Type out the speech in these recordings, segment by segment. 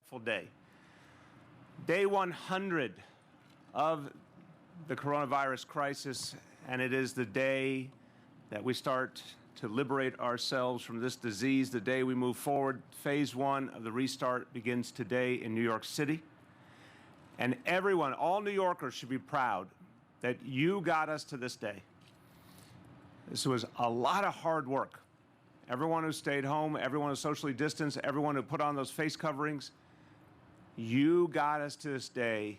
impactful day. Day 100 of the coronavirus crisis, and it is the day that we start to liberate ourselves from this disease, the day we move forward. Phase 1 of the restart begins today in New York City. And everyone, all New Yorkers should be proud that you got us to this day. This was a lot of hard work. Everyone who stayed home, everyone who socially distanced, everyone who put on those face coverings, you got us to this day,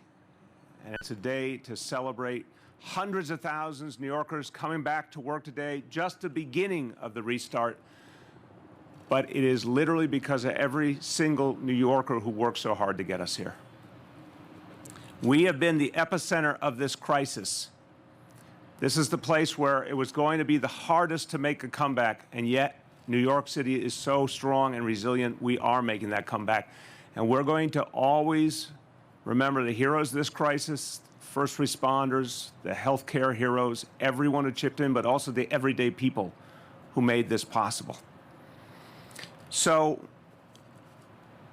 and it's a day to celebrate. Hundreds of thousands of New Yorkers coming back to work today, just the beginning of the restart. But it is literally because of every single New Yorker who worked so hard to get us here. We have been the epicenter of this crisis. This is the place where it was going to be the hardest to make a comeback, and yet New York City is so strong and resilient. We are making that comeback. And we're going to always remember the heroes of this crisis, first responders, the healthcare heroes, everyone who chipped in, but also the everyday people who made this possible. So,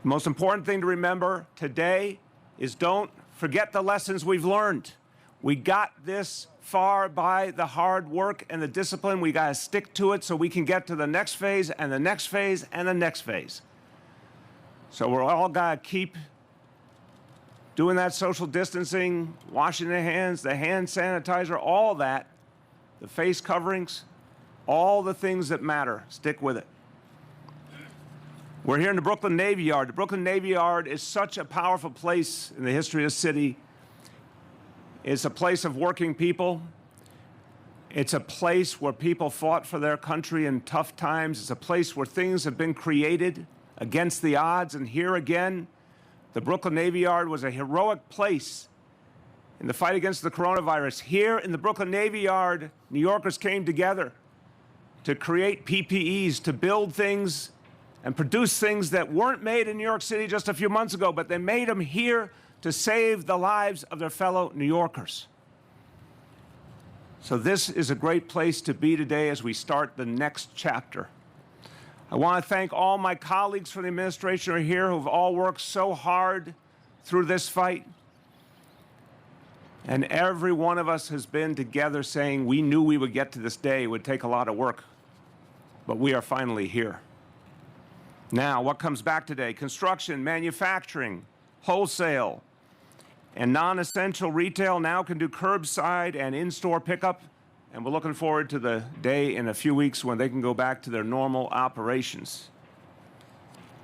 the most important thing to remember today is don't forget the lessons we've learned. We got this far by the hard work and the discipline. We got to stick to it so we can get to the next phase and the next phase and the next phase. So we're all got to keep doing that social distancing, washing the hands, the hand sanitizer, all that, the face coverings, all the things that matter. Stick with it. We're here in the Brooklyn Navy Yard. The Brooklyn Navy Yard is such a powerful place in the history of the city. It's a place of working people. It's a place where people fought for their country in tough times. It's a place where things have been created against the odds. And here again, the Brooklyn Navy Yard was a heroic place in the fight against the coronavirus. Here in the Brooklyn Navy Yard, New Yorkers came together to create PPEs, to build things and produce things that weren't made in New York City just a few months ago, but they made them here to save the lives of their fellow New Yorkers. So this is a great place to be today as we start the next chapter. I want to thank all my colleagues from the administration who are here, who've all worked so hard through this fight. And every one of us has been together saying we knew we would get to this day. It would take a lot of work, but we are finally here. Now, what comes back today? Construction, manufacturing, wholesale, and non-essential retail now can do curbside and in-store pickup, and we're looking forward to the day in a few weeks when they can go back to their normal operations.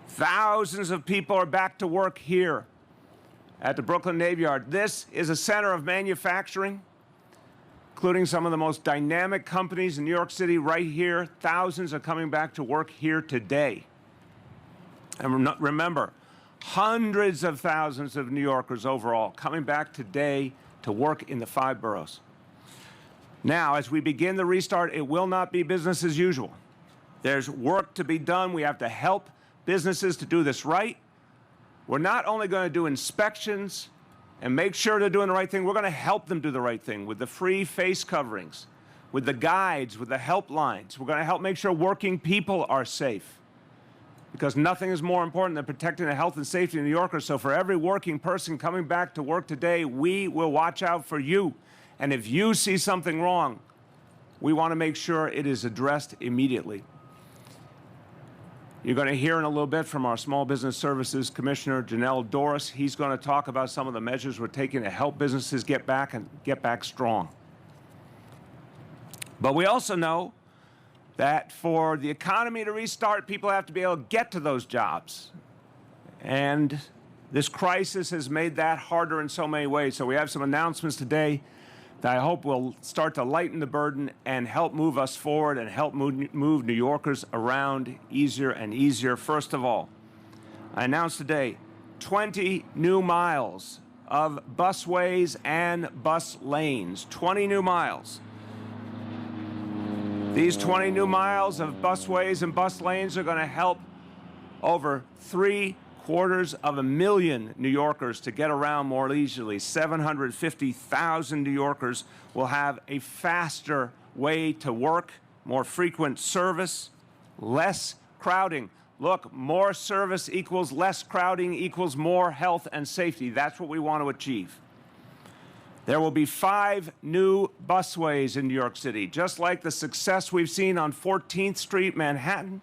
Thousands of people are back to work here at the Brooklyn Navy Yard. This is a center of manufacturing, including some of the most dynamic companies in New York City right here. Thousands are coming back to work here today. And remember, hundreds of thousands of New Yorkers overall coming back today to work in the 5 boroughs. Now, as we begin the restart, it will not be business as usual. There's work to be done. We have to help businesses to do this right. We're not only going to do inspections and make sure they're doing the right thing, we're going to help them do the right thing with the free face coverings, with the guides, with the helplines. We're going to help make sure working people are safe, because nothing is more important than protecting the health and safety of New Yorkers. So for every working person coming back to work today, we will watch out for you. And if you see something wrong, we want to make sure it is addressed immediately. You're going to hear in a little bit from our Small Business Services Commissioner, Janelle Doris. He's going to talk about some of the measures we're taking to help businesses get back and get back strong. But we also know that for the economy to restart, people have to be able to get to those jobs. And this crisis has made that harder in so many ways. So we have some announcements today that I hope will start to lighten the burden and help move us forward and help move New Yorkers around easier and easier. First of all, I announced today 20 new miles of busways and bus lanes, 20 new miles. These 20 new miles of busways and bus lanes are going to help over 750,000 New Yorkers to get around more leisurely. 750,000 New Yorkers will have a faster way to work, more frequent service, less crowding, Look, more service equals less crowding equals more health and safety. That's what we want to achieve. There will be 5 new busways in New York City. Just like the success we've seen on 14th Street, Manhattan,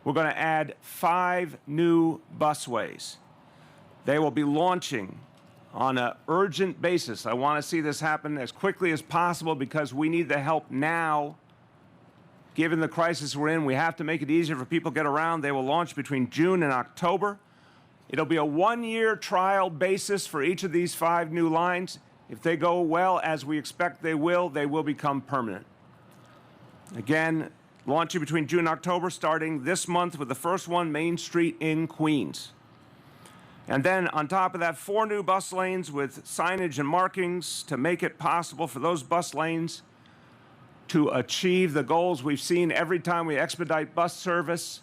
we're going to add 5 new busways. They will be launching on an urgent basis. I want to see this happen as quickly as possible because we need the help now. Given the crisis we're in, we have to make it easier for people to get around. They will launch between June and October. It'll be a 1-year trial basis for each of these 5 new lines. If they go well, as we expect they will become permanent. Again, launching between June and October, starting this month with the first one, Main Street in Queens. And then on top of that, 4 new bus lanes with signage and markings to make it possible for those bus lanes to achieve the goals we've seen every time we expedite bus service.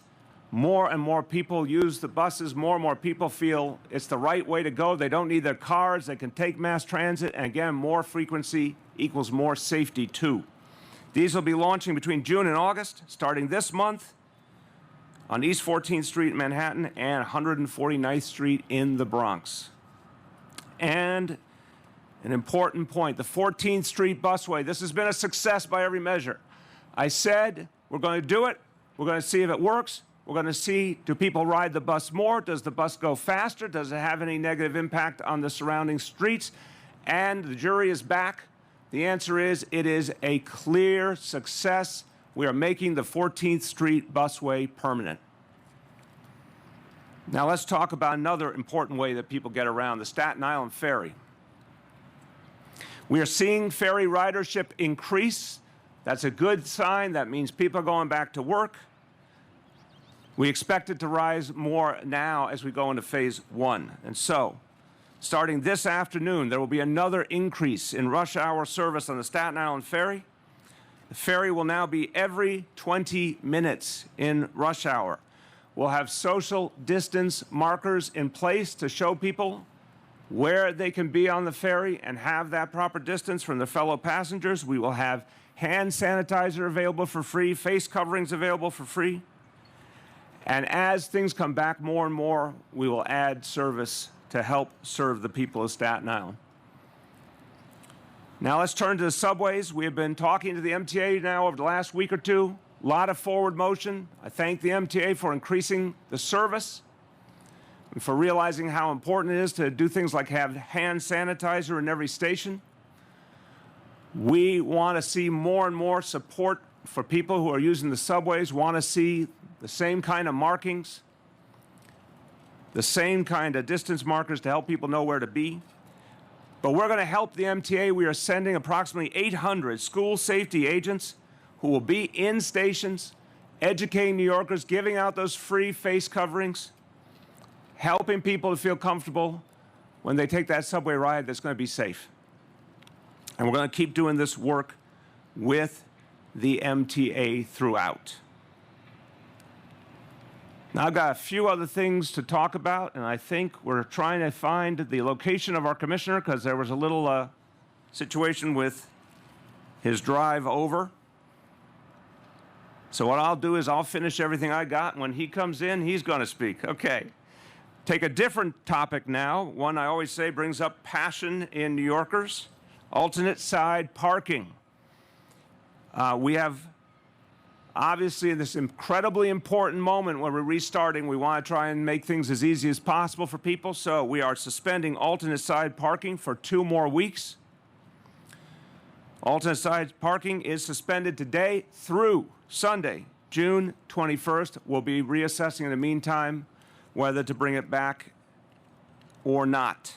More and more people use the buses. More and more people feel it's the right way to go. They don't need their cars. They can take mass transit. And again, more frequency equals more safety too. These will be launching between June and August, starting this month on East 14th Street in Manhattan and 149th Street in the Bronx. And an important point, the 14th Street busway. This has been a success by every measure. I said we're going to do it. We're going to see if it works. We're going to see, do people ride the bus more? Does the bus go faster? Does it have any negative impact on the surrounding streets? And the jury is back. The answer is it is a clear success. We are making the 14th Street busway permanent. Now let's talk about another important way that people get around, the Staten Island Ferry. We are seeing ferry ridership increase. That's a good sign. That means people are going back to work. We expect it to rise more now as we go into phase 1. And so, starting this afternoon, there will be another increase in rush hour service on the Staten Island Ferry. The ferry will now be every 20 minutes in rush hour. We'll have social distance markers in place to show people where they can be on the ferry and have that proper distance from their fellow passengers. We will have hand sanitizer available for free, face coverings available for free. And as things come back more and more, we will add service to help serve the people of Staten Island. Now let's turn to the subways. We have been talking to the MTA now over the last week or two. A lot of forward motion. I thank the MTA for increasing the service, and for realizing how important it is to do things like have hand sanitizer in every station. We want to see more and more support for people who are using the subways, want to see the same kind of markings, the same kind of distance markers to help people know where to be. But we're going to help the MTA. We are sending approximately 800 school safety agents who will be in stations, educating New Yorkers, giving out those free face coverings, helping people to feel comfortable when they take that subway ride that's going to be safe. And we're going to keep doing this work with the MTA throughout. Now, I've got a few other things to talk about, and I think we're trying to find the location of our commissioner because there was a little situation with his drive over. So what I'll do is I'll finish everything I got, and when he comes in, he's going to speak. Okay. Take a different topic now, one I always say brings up passion in New Yorkers, alternate side parking. We have, obviously, this incredibly important moment when we're restarting. We want to try and make things as easy as possible for people, so we are suspending alternate side parking for 2 more weeks. Alternate side parking is suspended today through Sunday, June 21st. We'll be reassessing in the meantime whether to bring it back or not.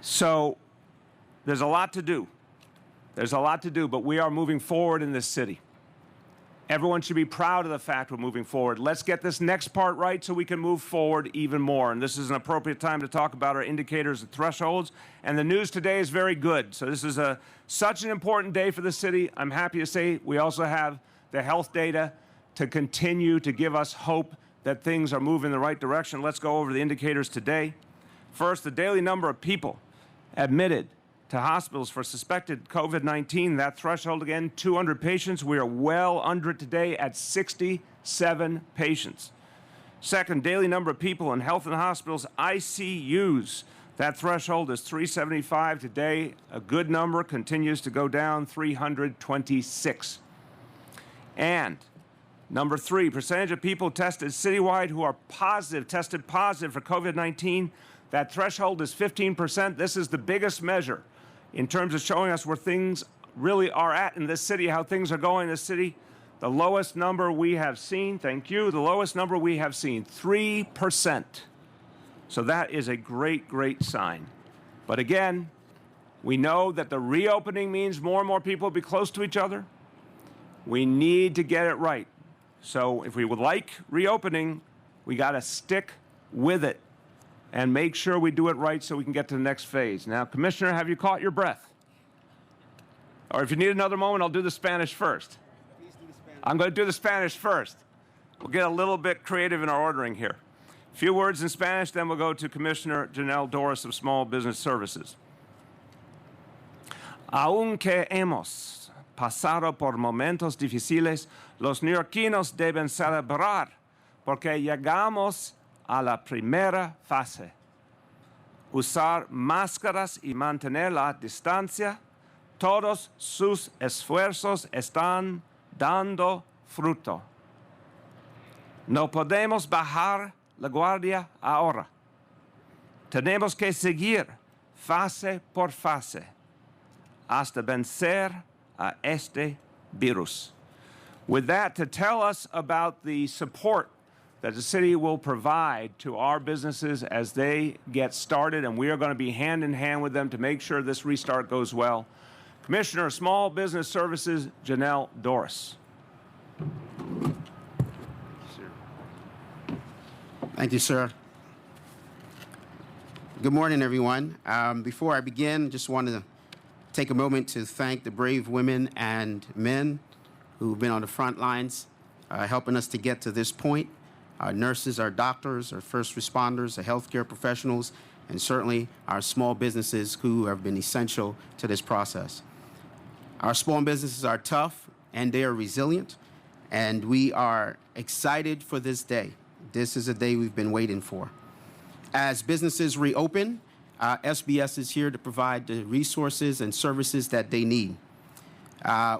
So there's a lot to do. There's a lot to do, but we are moving forward in this city. Everyone should be proud of the fact we're moving forward. Let's get this next part right so we can move forward even more. And this is an appropriate time to talk about our indicators and thresholds. And the news today is very good. So this is such an important day for the city. I'm happy to say we also have the health data to continue to give us hope that things are moving in the right direction. Let's go over the indicators today. First, the daily number of people admitted to hospitals for suspected COVID-19. That threshold again, 200 patients. We are well under it today at 67 patients. Second, daily number of people in health and hospitals, ICUs. That threshold is 375 today. A good number continues to go down, 326. And number three, percentage of people tested citywide who are tested positive for COVID-19. That threshold is 15%. This is the biggest measure in terms of showing us where things really are at in this city, how things are going in this city. The lowest number we have seen, thank you, the lowest number we have seen, 3%. So that is a great, great sign. But again, we know that the reopening means more and more people will be close to each other. We need to get it right. So if we would like reopening, we got to stick with it and make sure we do it right so we can get to the next phase. Now, Commissioner, have you caught your breath? Or if you need another moment, I'll do the Spanish first. Please do the Spanish. I'm going to do the Spanish first. We'll get a little bit creative in our ordering here. A few words in Spanish, then we'll go to Commissioner Janelle Dorris of Small Business Services. Aunque hemos pasado por momentos difíciles, los neoyorquinos deben celebrar porque llegamos a la primera fase. Usar máscaras y mantener la distancia, todos sus esfuerzos están dando fruto. No podemos bajar la guardia ahora. Tenemos que seguir fase por fase hasta vencer a este virus. With that, to tell us about the support that the city will provide to our businesses as they get started, and we are going to be hand in hand with them to make sure this restart goes well. Commissioner of Small Business Services, Janelle Dorris. Thank you, sir. Good morning, everyone. Before I begin, just wanted to take a moment to thank the brave women and men who've been on the front lines helping us to get to this point. Our nurses, our doctors, our first responders, our healthcare professionals, and certainly our small businesses who have been essential to this process. Our small businesses are tough and they are resilient, and we are excited for this day. This is a day we've been waiting for. As businesses reopen, SBS is here to provide the resources and services that they need.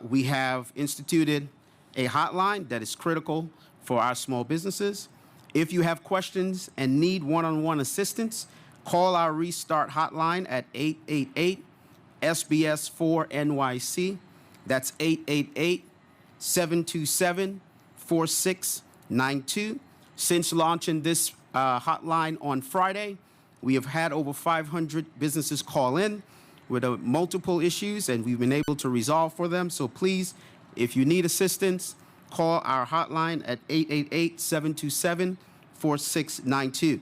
We have instituted a hotline that is critical for our small businesses. If you have questions and need one-on-one assistance, call our Restart hotline at 888-SBS4-NYC. That's 888-727-4692. Since launching this hotline on Friday, we have had over 500 businesses call in with multiple issues, and we've been able to resolve for them. So please, if you need assistance, call our hotline at 888-727-4692.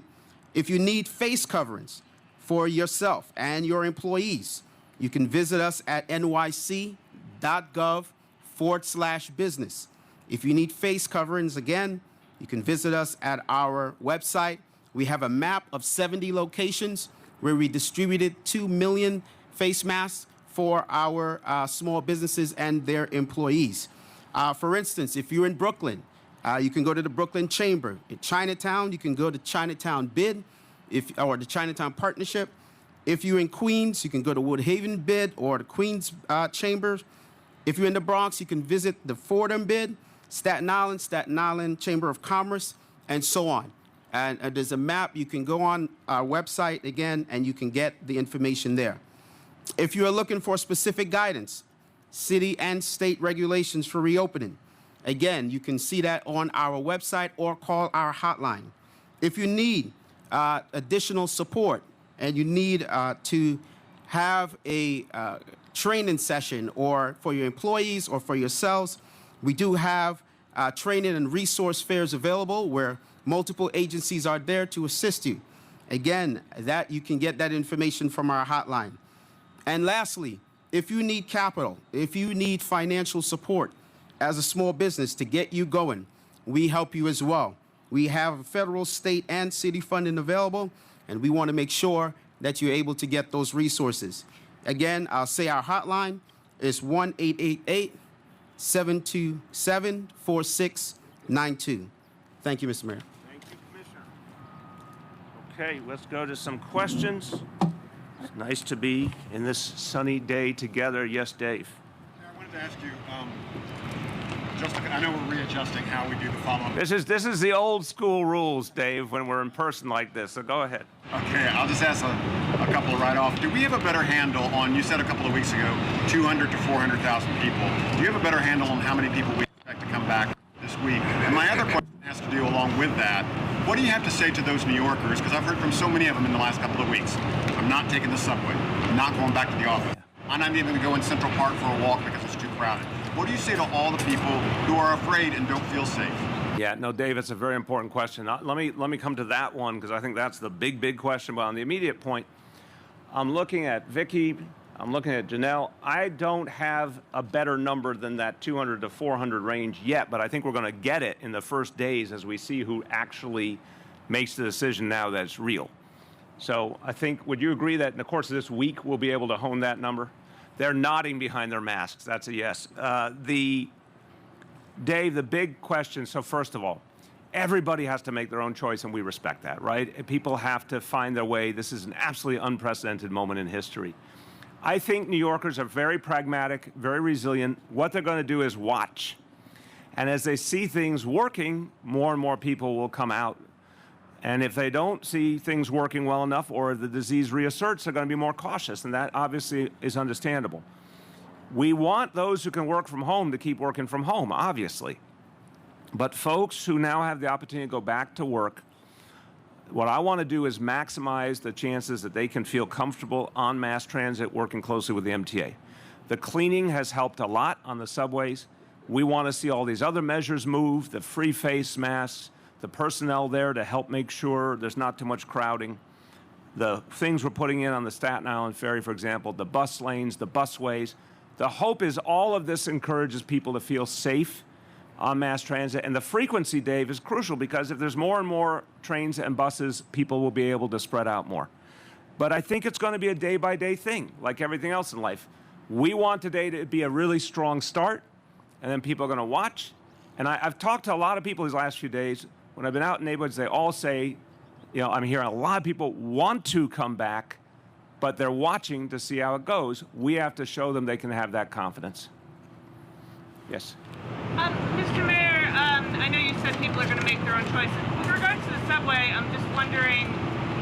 If you need face coverings for yourself and your employees, you can visit us at nyc.gov/business. If you need face coverings, again, you can visit us at our website. We have a map of 70 locations where we distributed 2 million face masks for our small businesses and their employees. For instance, if you're in Brooklyn, you can go to the Brooklyn Chamber. In Chinatown, you can go to Chinatown Bid or the Chinatown Partnership. If you're in Queens, you can go to Woodhaven Bid or the Queens Chamber. If you're in the Bronx, you can visit the Fordham Bid, Staten Island Chamber of Commerce, and so on. And there's a map. You can go on our website again, and you can get the information there. If you are looking for specific guidance, city and state regulations for reopening, again, you can see that on our website or call our hotline. If you need additional support and you need to have a training session or for your employees or for yourselves, we do have training and resource fairs available where multiple agencies are there to assist you. Again, that you can get that information from our hotline. And lastly, if you need capital, if you need financial support as a small business to get you going, we help you as well. We have federal, state, and city funding available, and we want to make sure that you're able to get those resources. Again, I'll say our hotline is 1-888-727-4692. Thank you, Mr. Mayor. Thank you, Commissioner. Okay, let's go to some questions. It's nice to be in this sunny day together. Yes, Dave. I wanted to ask you, I know we're readjusting how we do the follow-up. This is the old school rules, Dave, when we're in person like this, so go ahead. Okay, I'll just ask a couple right off. Do we have a better handle on, you said a couple of weeks ago, 200 to 400,000 people. Do you have a better handle on how many people we expect to come back this week? And my other question has to do along with that. What do you have to say to those New Yorkers? Because I've heard from so many of them in the last couple of weeks. I'm not taking the subway. I'm not going back to the office. I'm not even going to go in Central Park for a walk because it's too crowded. What do you say to all the people who are afraid and don't feel safe? Yeah, no, Dave, it's a very important question. Let me come to that one because I think that's the big question. But on the immediate point, I'm looking at Vicky, I'm looking at Janelle. I don't have a better number than that 200 to 400 range yet, but I think we're going to get it in the first days as we see who actually makes the decision now that it's real. So I think, would you agree that in the course of this week we'll be able to hone that number? They're nodding behind their masks. That's a yes. Dave, the big question, so first of all, everybody has to make their own choice, and we respect that, right? People have to find their way. This is an absolutely unprecedented moment in history. I think New Yorkers are very pragmatic, very resilient. What they're going to do is watch. And as they see things working, more and more people will come out. And if they don't see things working well enough or the disease reasserts, they're going to be more cautious, and that obviously is understandable. We want those who can work from home to keep working from home, obviously. But folks who now have the opportunity to go back to work, what I want to do is maximize the chances that they can feel comfortable on mass transit working closely with the MTA. The cleaning has helped a lot on the subways. We want to see all these other measures move, the free face masks, the personnel there to help make sure there's not too much crowding. The things we're putting in on the Staten Island Ferry, for example, the bus lanes, the busways. The hope is all of this encourages people to feel safe on mass transit. And the frequency, Dave, is crucial because if there's more and more trains and buses, people will be able to spread out more. But I think it's going to be a day-by-day thing, like everything else in life. We want today to be a really strong start, and then people are going to watch. And I've talked to a lot of people these last few days. When I've been out in neighborhoods, they all say, you know, I'm hearing a lot of people want to come back, but they're watching to see how it goes. We have to show them they can have that confidence. Yes. Mr. Mayor, I know you said people are going to make their own choices. With regards to the subway, I'm just wondering,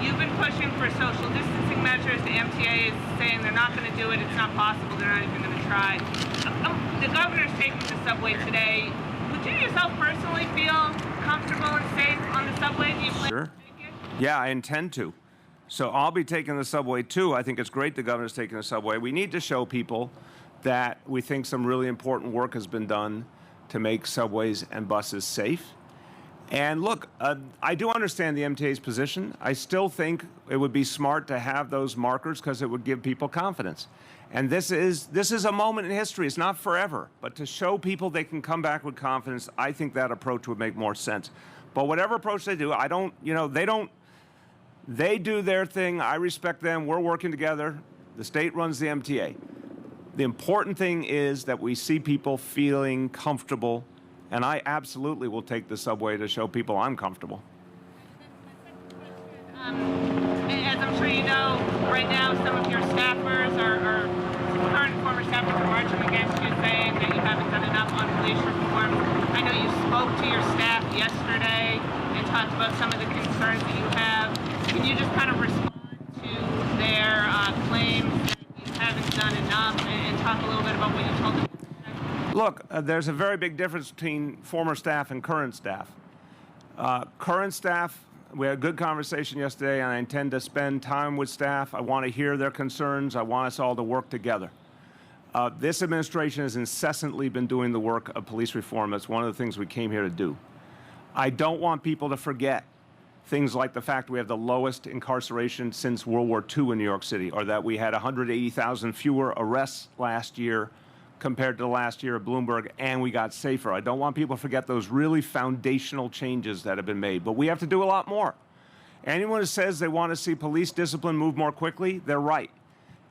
you've been pushing for social distancing measures. The MTA is saying they're not going to do it. It's not possible. They're not even going to try. The governor's taking the subway today. Would you yourself personally feel comfortable and safe on the subway? Do you plan to take it? Yeah, I intend to. So I'll be taking the subway too. I think it's great the governor's taking the subway. We need to show people that we think some really important work has been done to make subways and buses safe. And look, I do understand the MTA's position. I still think it would be smart to have those markers because it would give people confidence. And this is a moment in history. It's not forever. But to show people they can come back with confidence, I think that approach would make more sense. But whatever approach they do, I don't, you know, they do their thing. I respect them. We're working together. The state runs the MTA. The important thing is that we see people feeling comfortable, and I absolutely will take the subway to show people I'm comfortable. As I'm sure you know, right now some of your staffers or current and former staffers are marching against you, saying that you haven't done enough on police reform. I know you spoke to your staff yesterday and talked about some of the concerns that you have. Can you just kind of respond to their claims that you haven't done enough and talk a little bit about what you told them? Look, there's a very big difference between former staff and current staff. Current staff, we had a good conversation yesterday, and I intend to spend time with staff. I want to hear their concerns. I want us all to work together. This administration has incessantly been doing the work of police reform. That's one of the things we came here to do. I don't want people to forget things like the fact we have the lowest incarceration since World War II in New York City, or that we had 180,000 fewer arrests last year compared to last year at Bloomberg, and we got safer. I don't want people to forget those really foundational changes that have been made, but we have to do a lot more. Anyone who says they want to see police discipline move more quickly, they're right.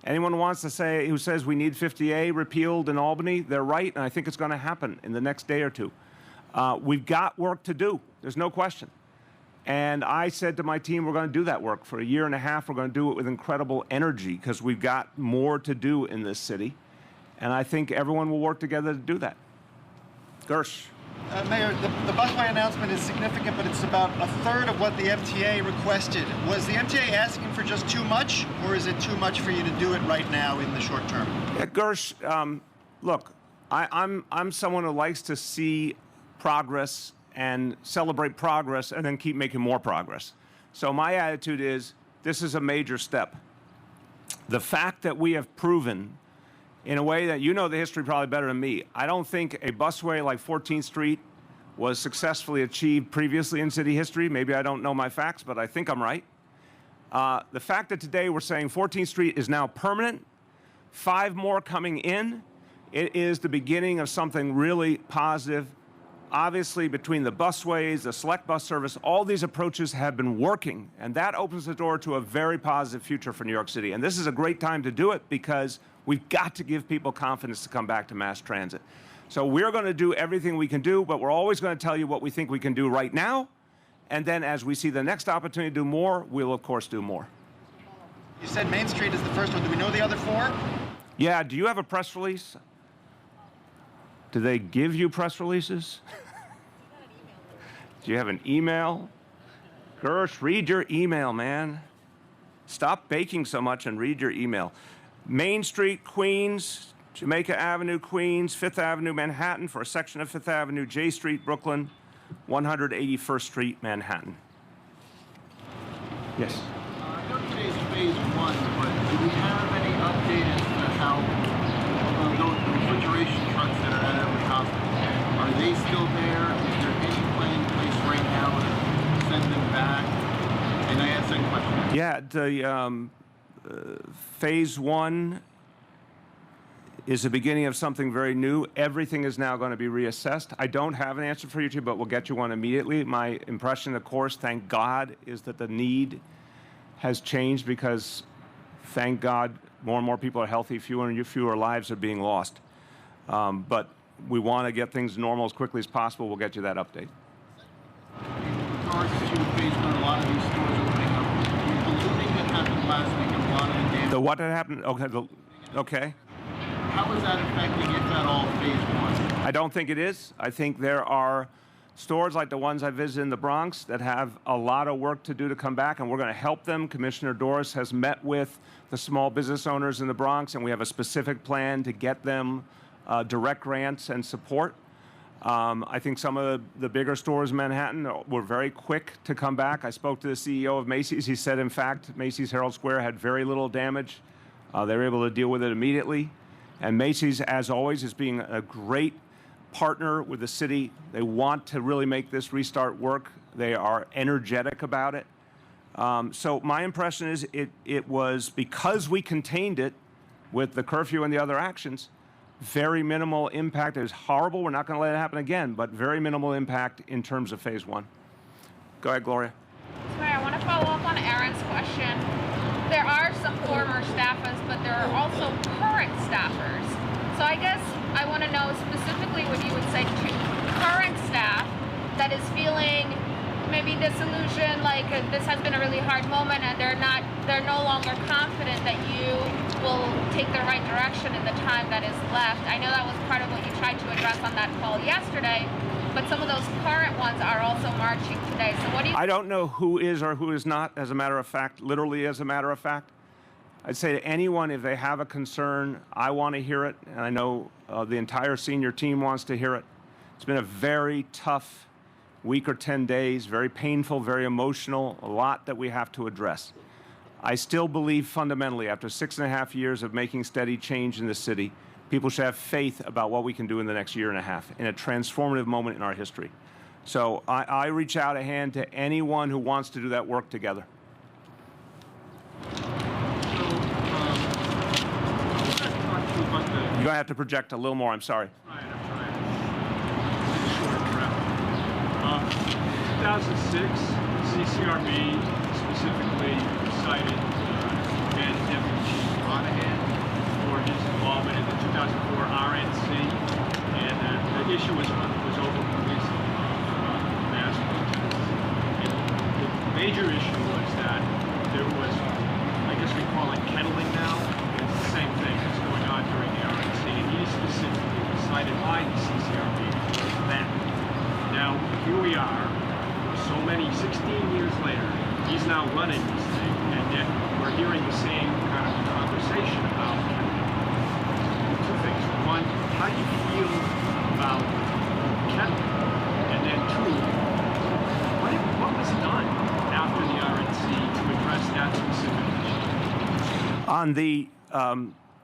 Anyone who says we need 50A repealed in Albany, they're right, and I think it's going to happen in the next day or two. We've got work to do. There's no question. And I said to my team, we're going to do that work. For a year and a half, we're going to do it with incredible energy because we've got more to do in this city. And I think everyone will work together to do that. Gersh. Mayor, the busway announcement is significant, but it's about a third of what the MTA requested. Was the MTA asking for just too much, or is it too much for you to do it right now in the short term? Yeah, Gersh, look, I'm someone who likes to see progress and celebrate progress and then keep making more progress. So my attitude is this is a major step. The fact that we have proven in a way that you know the history probably better than me. I don't think a busway like 14th Street was successfully achieved previously in city history. Maybe I don't know my facts, but I think I'm right. The fact that today we're saying 14th Street is now permanent, 5 more coming in, it is the beginning of something really positive. Obviously, between the busways, the select bus service, all these approaches have been working, and that opens the door to a very positive future for New York City. And this is a great time to do it because we've got to give people confidence to come back to mass transit. So we're going to do everything we can do, but we're always going to tell you what we think we can do right now. And then as we see the next opportunity to do more, we'll, of course, do more. You said Main Street is the first one. Do we know the other 4? Yeah, do you have a press release? Do they give you press releases? Do you have an email? Gersh, read your email, man. Stop baking so much and read your email. Main Street, Queens, Jamaica Avenue, Queens, 5th Avenue, Manhattan, for a section of 5th Avenue, J Street, Brooklyn, 181st Street, Manhattan. Yes? I know today's phase 1, but do we have any update as to how those refrigeration trucks that are at every hospital, are they still there? Is there any plan in place right now to send them back? And I asked that question. Yeah, the phase 1 is the beginning of something very new. Everything is now going to be reassessed. I don't have an answer for you, but we'll get you one immediately. My impression, of course, thank God, is that the need has changed because, thank God, more and more people are healthy, fewer and fewer lives are being lost. But we want to get things normal as quickly as possible. We'll get you that update. In regards to phase 1, a lot of these stores opening up. The looting that happened last week and a lot of the damage. The what had happened? Okay. How is that affecting, if at all, phase 1? I don't think it is. I think there are stores like the ones I visited in the Bronx that have a lot of work to do to come back, and we're going to help them. Commissioner Doris has met with the small business owners in the Bronx, and we have a specific plan to get them direct grants and support. I think some of the bigger stores in Manhattan were very quick to come back. I spoke to the CEO of Macy's. He said, in fact, Macy's Herald Square had very little damage. They were able to deal with it immediately. And Macy's, as always, is being a great partner with the city. They want to really make this restart work. They are energetic about it. So my impression is it was, because we contained it with the curfew and the other actions, very minimal impact. It was horrible. We're not going to let it happen again, but very minimal impact in terms of phase 1. Go ahead, Gloria. Sorry, I want to follow up on Aaron's question. There are some former staffers, but there are also current staffers. So I guess I want to know specifically what you would say to current staff that is feeling maybe disillusioned, like this has been a really hard moment, and they're no longer confident that you will take the right direction in the time that is left. I know that was part of what you tried to address on that call yesterday, but some of those current ones are also marching today. So what do you... I don't know who is or who is not, as a matter of fact, literally as a matter of fact. I'd say to anyone, if they have a concern, I want to hear it, and I know the entire senior team wants to hear it. It's been a very tough week or 10 days, very painful, very emotional, a lot that we have to address. I still believe fundamentally, after 6.5 years of making steady change in the city, people should have faith about what we can do in the next year and a half in a transformative moment in our history. So I reach out a hand to anyone who wants to do that work together. You're going to have to project a little more, I'm sorry. I'm trying. 2006, CCRB specifically cited commend Deputy Chief Monahan for his involvement in the 2004 RNC, and the issue was over police mass protests. And the major issue was that there was, I guess we call it kettling now. It's the same thing that's going on during the RNC, and he specifically was cited by the CCRB for that. Now, here we are, so many, 16 years later, he's now running this thing, and yet we're hearing the same kind of conversation about two things. One, how do you feel about kettling? And then two, what was done after the RNC to address that specific issue? On the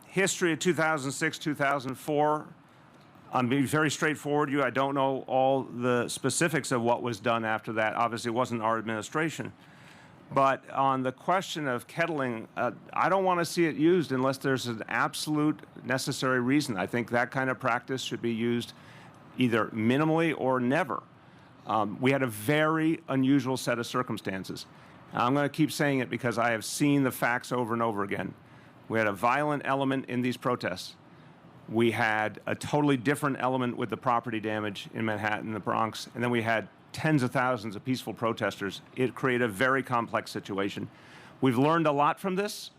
history of 2006, 2004, I'm being very straightforward with you. I don't know all the specifics of what was done after that. Obviously, it wasn't our administration. But on the question of kettling, I don't want to see it used unless there's an absolute necessary reason. I think that kind of practice should be used either minimally or never. We had a very unusual set of circumstances. I'm going to keep saying it because I have seen the facts over and over again. We had a violent element in these protests. We had a totally different element with the property damage in Manhattan, the Bronx, and then we had tens of thousands of peaceful protesters. It created a very complex situation. We've learned a lot from this.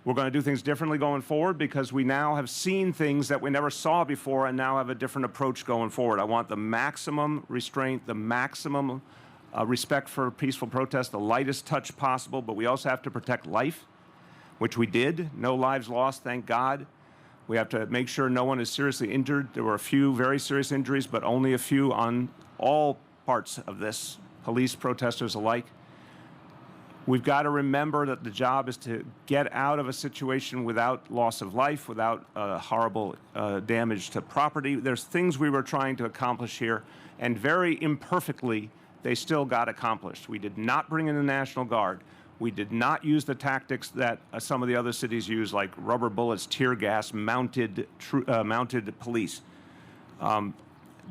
We're going to do things differently going forward because we now have seen things that we never saw before and now have a different approach going forward. I want the maximum restraint, the maximum respect for peaceful protest, the lightest touch possible, but we also have to protect life, which we did. No lives lost, thank God. We have to make sure no one is seriously injured. There were a few very serious injuries, but only a few on all parts of this, police, protesters alike. We've got to remember that the job is to get out of a situation without loss of life, without horrible damage to property. There's things we were trying to accomplish here, and very imperfectly, they still got accomplished. We did not bring in the National Guard. We did not use the tactics that some of the other cities use, like rubber bullets, tear gas, mounted police.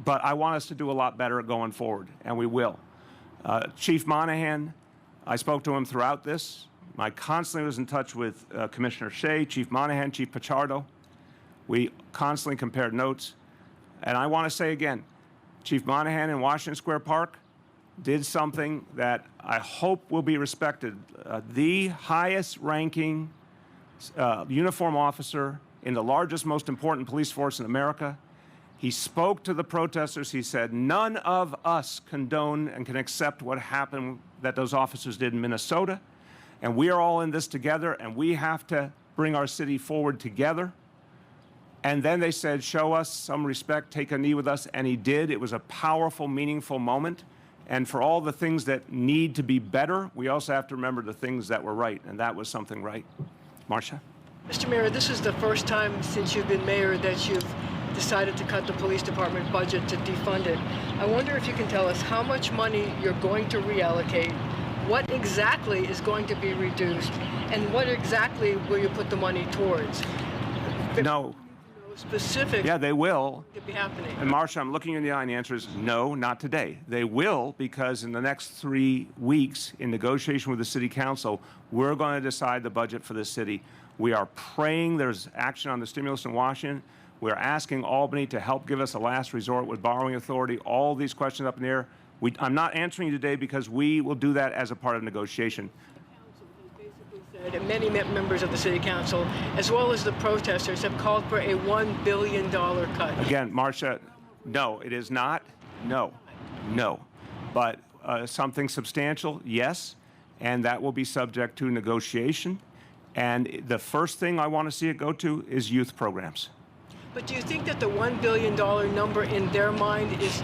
But I want us to do a lot better going forward, and we will. Chief Monahan, I spoke to him throughout this. I constantly was in touch with Commissioner Shea, Chief Monahan, Chief Pichardo. We constantly compared notes. And I want to say again, Chief Monahan in Washington Square Park did something that I hope will be respected. The highest ranking uniform officer in the largest, most important police force in America. He spoke to the protesters. He said, none of us condone and can accept what happened that those officers did in Minnesota. And we are all in this together, and we have to bring our city forward together. And then they said, show us some respect, take a knee with us. And he did. It was a powerful, meaningful moment. And for all the things that need to be better, we also have to remember the things that were right. And that was something right. Marcia? Mr. Mayor, this is the first time since you've been mayor that you've decided to cut the police department budget, to defund it. I wonder if you can tell us how much money you're going to reallocate, what exactly is going to be reduced, and what exactly will you put the money towards? No. Specific. Yeah, they will. To be happening. And Marcia, I'm looking you in the eye, and the answer is no, not today. They will, because in the next 3 weeks, in negotiation with the City Council, we're going to decide the budget for this city. We are praying there's action on the stimulus in Washington. We're asking Albany to help give us a last resort with borrowing authority. All these questions up in the air. I'm not answering you today because we will do that as a part of negotiation. And many members of the City Council, as well as the protesters, have called for a $1 billion cut. Again, Marcia, no, it is not. No. But something substantial, yes, and that will be subject to negotiation. And the first thing I want to see it go to is youth programs. But do you think that the $1 billion number in their mind is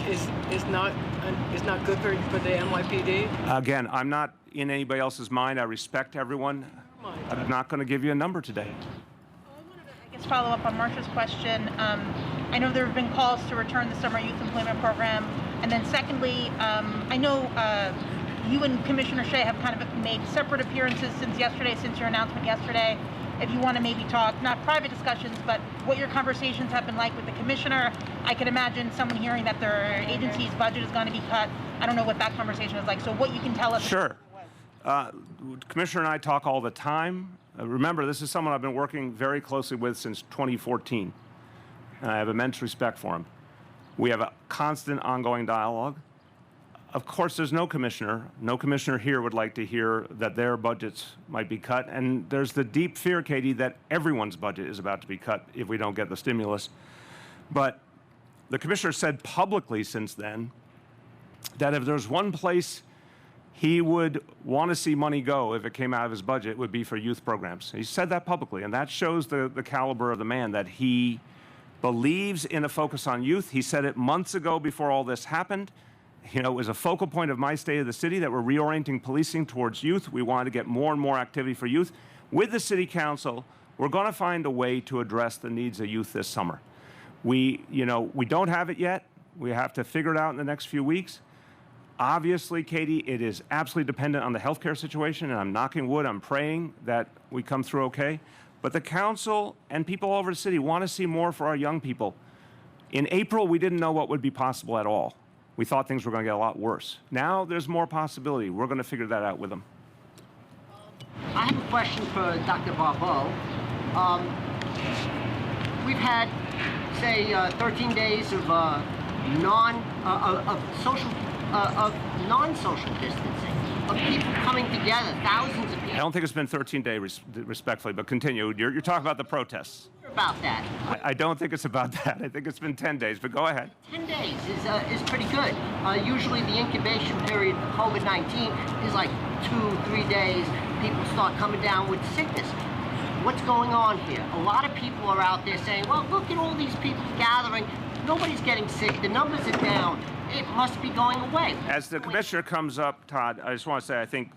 not good for the NYPD? Again, I'm not in anybody else's mind. I respect everyone. I'm not going to give you a number today. I wanted to, I guess, follow up on Marcia's question. I know there have been calls to return the summer youth employment program. And then secondly, I know you and Commissioner Shea have kind of made separate appearances since your announcement yesterday. If you want to maybe talk, not private discussions, but what your conversations have been like with the commissioner. I can imagine someone hearing that their agency's budget is going to be cut. I don't know what that conversation is like. So what you can tell us. Sure. Commissioner and I talk all the time. Remember, this is someone I've been working very closely with since 2014, and I have immense respect for him. We have a constant ongoing dialogue. Of course, there's no commissioner here would like to hear that their budgets might be cut, and there's the deep fear, Katie, that everyone's budget is about to be cut if we don't get the stimulus. But the commissioner said publicly since then that if there's one place he would want to see money go if it came out of his budget, it would be for youth programs. He said that publicly, and that shows the caliber of the man, that he believes in a focus on youth. He said it months ago before all this happened. You know, it was a focal point of my State of the City that we're reorienting policing towards youth. We wanted to get more and more activity for youth. With the City Council, we're going to find a way to address the needs of youth this summer. We don't have it yet. We have to figure it out in the next few weeks. Obviously, Katie, it is absolutely dependent on the healthcare situation, and I'm knocking wood, I'm praying that we come through okay. But the council and people all over the city want to see more for our young people. In April, we didn't know what would be possible at all. We thought things were going to get a lot worse. Now there's more possibility. We're going to figure that out with them. I have a question for Dr. Barbeau. We've had, say, 13 days of non-social distancing, of people coming together, thousands of people. I don't think it's been 13 days, respectfully, but continue. You're talking about the protests. About that. I don't think it's about that. I think it's been 10 days, but go ahead. 10 days is pretty good. Usually the incubation period for COVID-19 is like 2-3 days. People start coming down with sickness. What's going on here? A lot of people are out there saying, well, look at all these people gathering. Nobody's getting sick. The numbers are down. It must be going away. As the commissioner comes up, Todd, I just want to say I think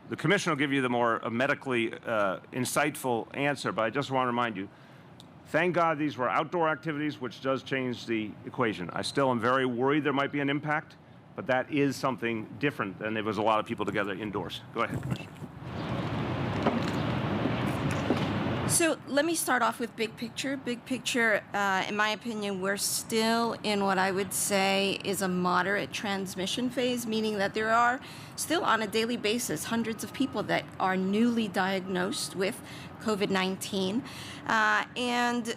the commissioner will give you the more medically insightful answer, but I just want to remind you, thank God these were outdoor activities, which does change the equation. I still am very worried there might be an impact, but that is something different than if it was a lot of people together indoors. Go ahead, Commissioner. So let me start off with big picture. Big picture, in my opinion, we're still in what I would say is a moderate transmission phase, meaning that there are still on a daily basis hundreds of people that are newly diagnosed with COVID-19. And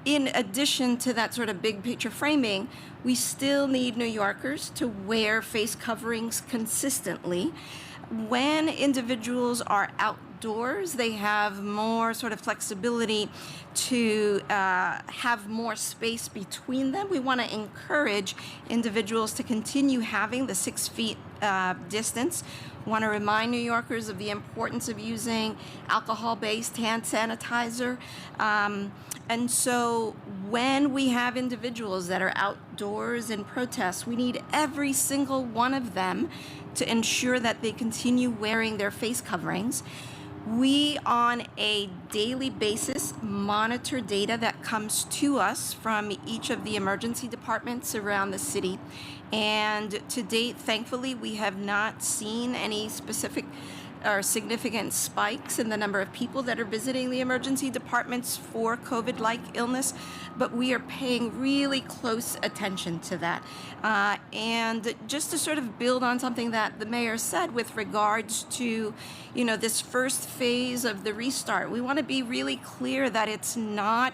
in addition to that sort of big picture framing, we still need New Yorkers to wear face coverings consistently. When individuals are outdoors, they have more sort of flexibility to have more space between them. We want to encourage individuals to continue having the 6 feet distance. We want to remind New Yorkers of the importance of using alcohol-based hand sanitizer. And so when we have individuals that are outdoors in protests, we need every single one of them to ensure that they continue wearing their face coverings. We, on a daily basis, monitor data that comes to us from each of the emergency departments around the city. And to date, thankfully, we have not seen any specific or significant spikes in the number of people that are visiting the emergency departments for COVID-like illness, but we are paying really close attention to that. And just to sort of build on something that the mayor said with regards to, this first phase of the restart, we want to be really clear that it's not,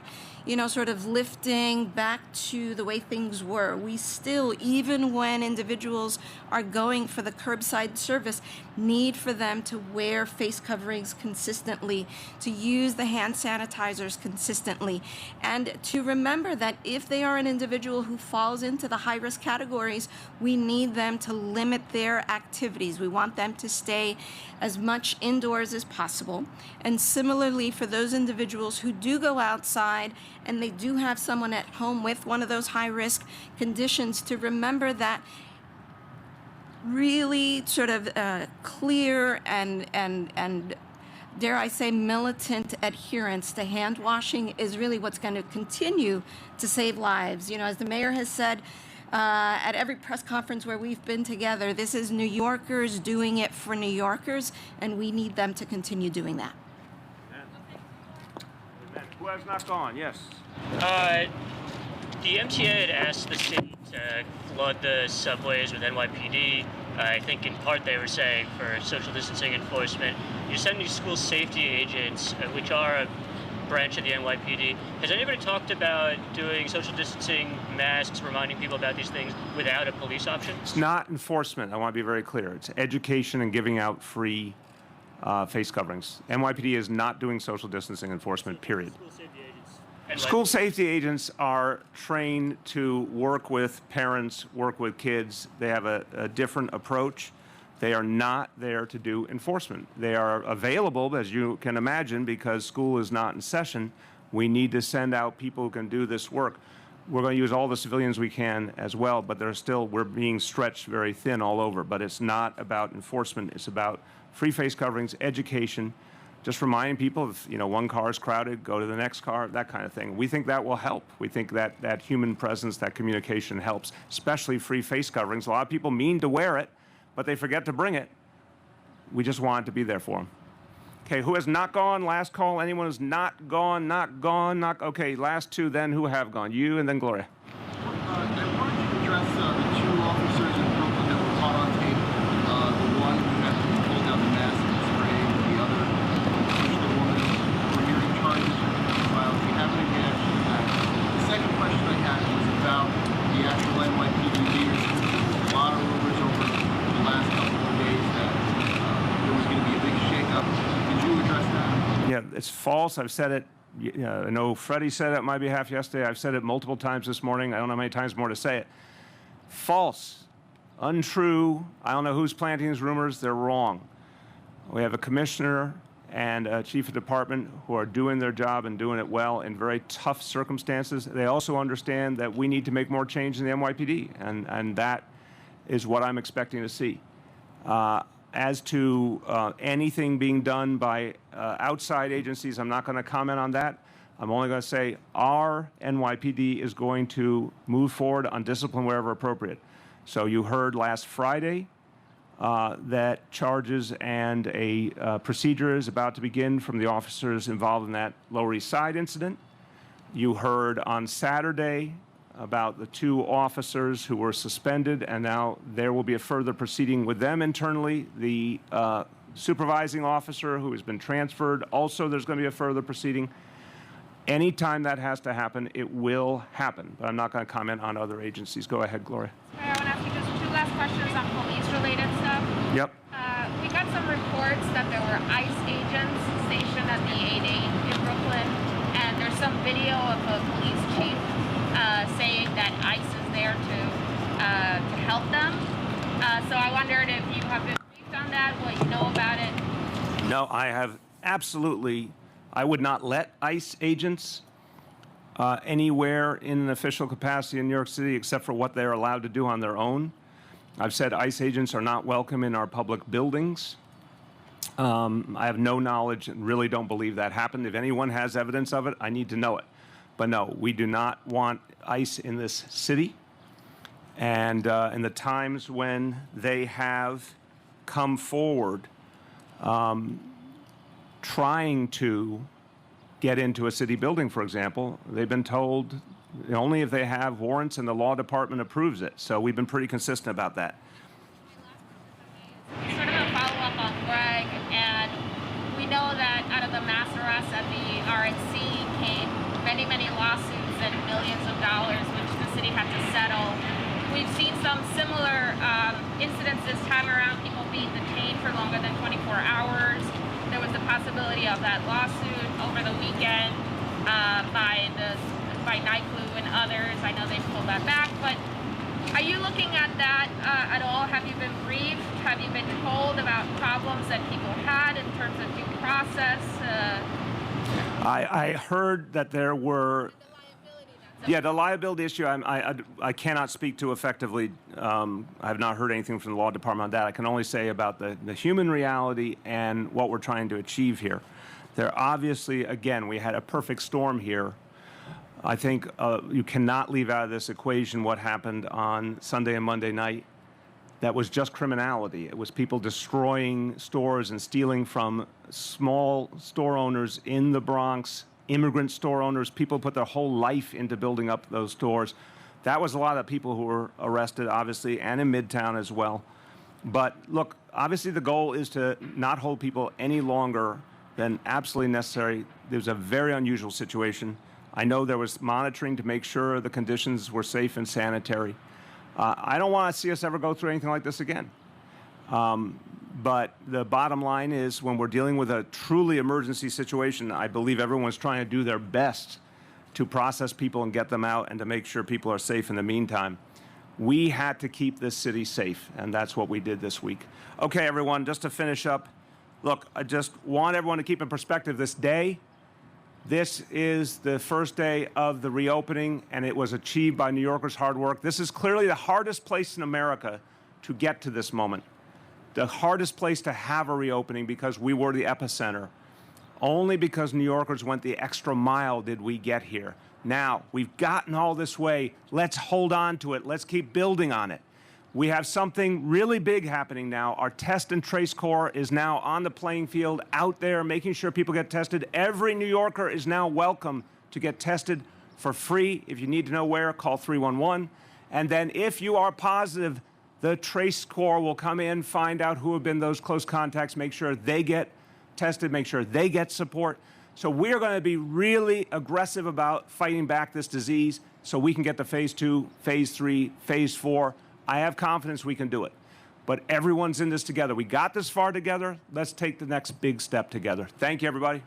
sort of lifting back to the way things were. We still, even when individuals are going for the curbside service, need for them to wear face coverings consistently, to use the hand sanitizers consistently, and to remember that if they are an individual who falls into the high-risk categories, we need them to limit their activities. We want them to stay as much indoors as possible. And similarly, for those individuals who do go outside and they do have someone at home with one of those high-risk conditions, to remember that really sort of clear and dare I say militant adherence to hand washing is really what's going to continue to save lives. As the mayor has said at every press conference where we've been together, this is New Yorkers doing it for New Yorkers, and we need them to continue doing that. Who has not gone? Yes. The MTA had asked the city to flood the subways with NYPD. I think in part they were saying for social distancing enforcement. You're sending school safety agents, which are a branch of the NYPD. Has anybody talked about doing social distancing, masks, reminding people about these things without a police option? It's not enforcement. I want to be very clear. It's education and giving out free face coverings. NYPD is not doing social distancing enforcement, period. School safety agents are trained to work with parents, work with kids. They have a different approach. They are not there to do enforcement. They are available, as you can imagine, because school is not in session. We need to send out people who can do this work. We're going to use all the civilians we can as well, but we're being stretched very thin all over. But it's not about enforcement. It's about free face coverings, education, just reminding people if one car is crowded, go to the next car, that kind of thing. We think that will help. We think that human presence, that communication helps, especially free face coverings. A lot of people mean to wear it, but they forget to bring it. We just want it to be there for them. Okay, who has not gone? Last call. Anyone who's not gone, not gone, not... Okay, last two then who have gone. You and then Gloria. I wanted to address the two officers in Brooklyn that were caught on tape. The one who had to pull down the mask and spray, the other pushed the woman. We're hearing charges filed. Do you have any reaction to that? The second question I had was about the actual NYPD leaders. There's a lot of rumors over the last couple of days that there was going to be a big shakeup. Did you address that? Yeah, it's false. I've said it. I know Freddie said it on my behalf yesterday. I've said it multiple times this morning. I don't know how many times more to say it. False. Untrue. I don't know who's planting these rumors. They're wrong. We have a commissioner and a chief of department who are doing their job and doing it well in very tough circumstances. They also understand that we need to make more change in the NYPD, and that is what I'm expecting to see. As to anything being done by outside agencies, I'm not going to comment on that. I'm only going to say our NYPD is going to move forward on discipline wherever appropriate. So you heard last Friday that charges and a procedure is about to begin from the officers involved in that Lower East Side incident. You heard on Saturday about the two officers who were suspended, and now there will be a further proceeding with them internally. The supervising officer who has been transferred, also there's going to be a further proceeding. Anytime that has to happen, it will happen, but I'm not going to comment on other agencies. Go ahead, Gloria. I want to ask you just two last questions on police-related stuff. Yep. We got some reports that there were ICE agents stationed at the 8-8 in Brooklyn, and there's some video of a police chief saying that ICE is there to help them. So I wondered if you have been briefed on that, what you know about it. No, I have absolutely. I would not let ICE agents anywhere in an official capacity in New York City except for what they're allowed to do on their own. I've said ICE agents are not welcome in our public buildings. I have no knowledge and really don't believe that happened. If anyone has evidence of it, I need to know it. But no, we do not want ICE in this city. And in the times when they have come forward trying to get into a city building, for example, they've been told only if they have warrants and the law department approves it. So we've been pretty consistent about that. Sort of a follow-up on Greg, and we know that out of the mass arrests at the RNC came many, many lawsuits and millions of dollars, which the city had to settle. We've seen some similar incidents this time around, people being detained for longer than 24 hours. There was the possibility of that lawsuit over the weekend by Nightglue and others. I know they pulled that back, but are you looking at that at all? Have you been briefed? Have you been told about problems that people had in terms of due process? I heard that there were... Yeah, the liability issue, I cannot speak to effectively. I have not heard anything from the law department on that. I can only say about the human reality and what we're trying to achieve here. There obviously, again, we had a perfect storm here. I think you cannot leave out of this equation what happened on Sunday and Monday night. That was just criminality. It was people destroying stores and stealing from small store owners in the Bronx immigrant store owners, people put their whole life into building up those stores. That was a lot of people who were arrested, obviously, and in Midtown as well. But look, obviously the goal is to not hold people any longer than absolutely necessary. There's a very unusual situation. I know there was monitoring to make sure the conditions were safe and sanitary. I don't want to see us ever go through anything like this again. But the bottom line is, when we're dealing with a truly emergency situation, I believe everyone's trying to do their best to process people and get them out and to make sure people are safe in the meantime. We had to keep this city safe, and that's what we did this week. Okay, everyone, just to finish up, look, I just want everyone to keep in perspective this day. This is the first day of the reopening, and it was achieved by New Yorkers' hard work. This is clearly the hardest place in America to get to this moment, the hardest place to have a reopening, because we were the epicenter. Only because New Yorkers went the extra mile did we get here. Now, we've gotten all this way. Let's hold on to it. Let's keep building on it. We have something really big happening now. Our Test and Trace Corps is now on the playing field, out there, making sure people get tested. Every New Yorker is now welcome to get tested for free. If you need to know where, call 311. And then if you are positive, the Trace Corps will come in, find out who have been those close contacts, make sure they get tested, make sure they get support. So we're going to be really aggressive about fighting back this disease so we can get to phase 2, phase 3, phase 4. I have confidence we can do it. But everyone's in this together. We got this far together. Let's take the next big step together. Thank you, everybody.